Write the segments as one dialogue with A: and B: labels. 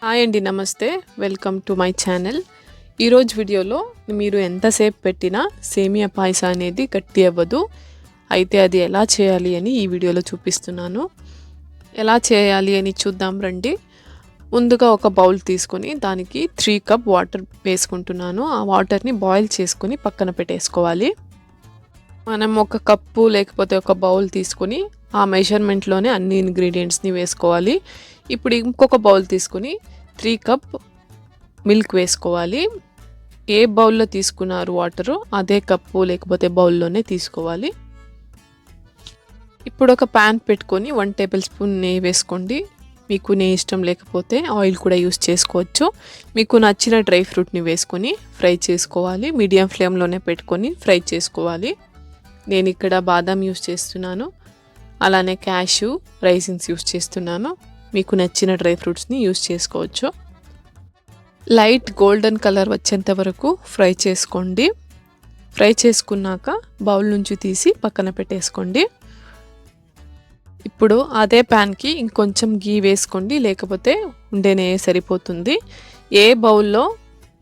A: Hi అండి, నమస్తే. Welcome to my channel. ఈరోజు వీడియోలో మీరు ఎంతసేపు పెట్టినా సేమియా పాయసం అనేది గట్టి అవ్వదు. అయితే అది ఎలా చేయాలి అని ఈ వీడియోలో చూపిస్తున్నాను. ఎలా చేయాలి అని చూద్దాం రండి. ముందుగా ఒక బౌల్ తీసుకొని దానికి 3 కప్ వాటర్ వేసుకుంటున్నాను. ఆ వాటర్ని బాయిల్ చేసుకొని పక్కన పెట్టేసుకోవాలి. మనం ఒక కప్పు లేకపోతే ఒక బౌల్ తీసుకొని ఆ మెజర్మెంట్లోనే అన్ని ఇంగ్రీడియంట్స్ని వేసుకోవాలి. ఇప్పుడు ఇంకొక బౌల్ తీసుకొని 3 కప్ మిల్క్ వేసుకోవాలి. ఏ బౌల్లో తీసుకున్నారు వాటరు అదే కప్పు లేకపోతే బౌల్లోనే తీసుకోవాలి. ఇప్పుడు ఒక ప్యాన్ పెట్టుకొని 1 టేబుల్ స్పూన్ నెయ్యి వేసుకోండి. మీకు నెయ్యి ఇష్టం లేకపోతే ఆయిల్ కూడా యూస్ చేసుకోవచ్చు. మీకు నచ్చిన డ్రై ఫ్రూట్ని వేసుకొని ఫ్రై చేసుకోవాలి. మీడియం ఫ్లేమ్లోనే పెట్టుకొని ఫ్రై చేసుకోవాలి. నేను ఇక్కడ బాదాం యూస్ చేస్తున్నాను, అలానే క్యాష్యూ, రైసిన్స్ యూస్ చేస్తున్నాను. మీకు నచ్చిన డ్రై ఫ్రూట్స్ని యూస్ చేసుకోవచ్చు. లైట్ గోల్డెన్ కలర్ వచ్చేంత వరకు ఫ్రై చేసుకోండి. ఫ్రై చేసుకున్నాక బౌల్ నుంచి తీసి పక్కన పెట్టేసుకోండి. ఇప్పుడు అదే ప్యాన్కి ఇంకొంచెం గీ వేసుకోండి, లేకపోతే ఉండే నెయ్యి సరిపోతుంది. ఏ బౌల్లో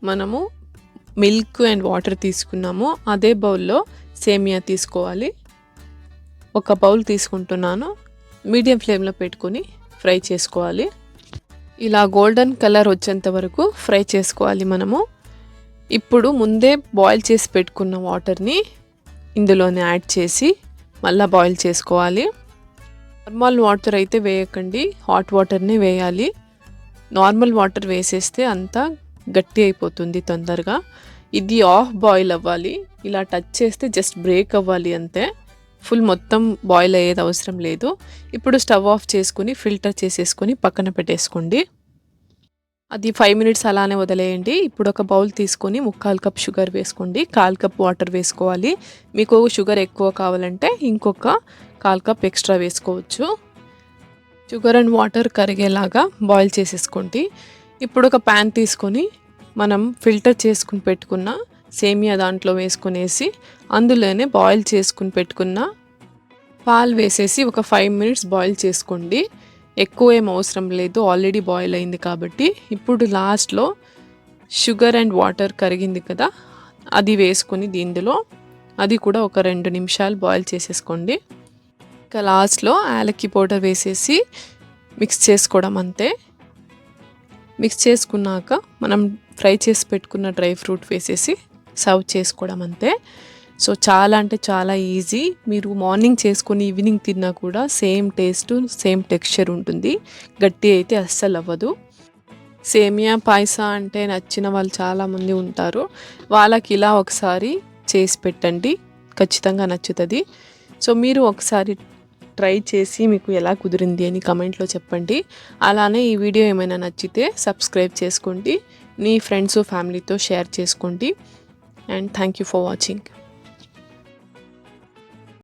A: మనము మిల్క్ అండ్ వాటర్ తీసుకున్నామో అదే బౌల్లో సేమియా తీసుకోవాలి. ఒక బౌల్ తీసుకుంటున్నాను. మీడియం ఫ్లేమ్లో పెట్టుకొని ఫ్రై చేసుకోవాలి. ఇలా గోల్డెన్ కలర్ వచ్చేంత వరకు ఫ్రై చేసుకోవాలి మనము. ఇప్పుడు ముందే బాయిల్ చేసి పెట్టుకున్న వాటర్ని ఇందులోనే యాడ్ చేసి మళ్ళీ బాయిల్ చేసుకోవాలి. నార్మల్ వాటర్ అయితే వేయకండి, హాట్ వాటర్నే వేయాలి. నార్మల్ వాటర్ వేసేస్తే అంతా గట్టి అయిపోతుంది తొందరగా. ఇది ఆఫ్ బాయిల్ అవ్వాలి. ఇలా టచ్ చేస్తే జస్ట్ బ్రేక్ అవ్వాలి అంతే. ఫుల్ మొత్తం బాయిల్ అయ్యేది అవసరం లేదు. ఇప్పుడు స్టవ్ ఆఫ్ చేసుకుని ఫిల్టర్ చేసేసుకొని పక్కన పెట్టేసుకోండి. అది 5 మినిట్స్ అలానే వదిలేయండి. ఇప్పుడు ఒక బౌల్ తీసుకొని 3/4 కప్ షుగర్ వేసుకోండి. 1/4 కప్ వాటర్ వేసుకోవాలి. మీకు షుగర్ ఎక్కువ కావాలంటే ఇంకొక 1/4 కప్ ఎక్స్ట్రా వేసుకోవచ్చు. షుగర్ అండ్ వాటర్ కరిగేలాగా బాయిల్ చేసేసుకోండి. ఇప్పుడు ఒక ప్యాన్ తీసుకొని మనం ఫిల్టర్ చేసుకుని పెట్టుకున్న సేమియా దాంట్లో వేసుకునేసి అందులోనే బాయిల్ చేసుకుని పెట్టుకున్న పాలు వేసేసి ఒక 5 మినిట్స్ బాయిల్ చేసుకోండి. ఎక్కువ ఏం అవసరం లేదు, ఆల్రెడీ బాయిల్ అయింది కాబట్టి. ఇప్పుడు లాస్ట్లో షుగర్ అండ్ వాటర్ కరిగింది కదా, అది వేసుకొని దీనిలో అది కూడా ఒక 2 నిమిషాలు బాయిల్ చేసేసుకోండి. ఇంకా లాస్ట్లో యాలక్కి పౌడర్ వేసేసి మిక్స్ చేసుకోవడం అంతే. మిక్స్ చేసుకున్నాక మనం ఫ్రై చేసి పెట్టుకున్న డ్రై ఫ్రూట్ వేసేసి సర్వ్ చేసుకోవడం అంతే. సో చాలా అంటే చాలా ఈజీ. మీరు మార్నింగ్ చేసుకొని ఈవినింగ్ తిన్నా కూడా సేమ్ టేస్ట్, సేమ్ టెక్స్చర్ ఉంటుంది. గట్టి అయితే అస్సలు అవ్వదు. సేమియా పాయసం అంటే నచ్చిన వాళ్ళు చాలామంది ఉంటారు. వాళ్ళకి ఇలా ఒకసారి చేసి పెట్టండి, ఖచ్చితంగా నచ్చుతుంది. సో మీరు ఒకసారి ట్రై చేసి మీకు ఎలా కుదిరింది అని కమెంట్లో చెప్పండి. అలానే ఈ వీడియో ఏమైనా నచ్చితే సబ్స్క్రైబ్ చేసుకోండి, మీ ఫ్రెండ్స్ ఫ్యామిలీతో షేర్ చేసుకోండి. And thank you for watching.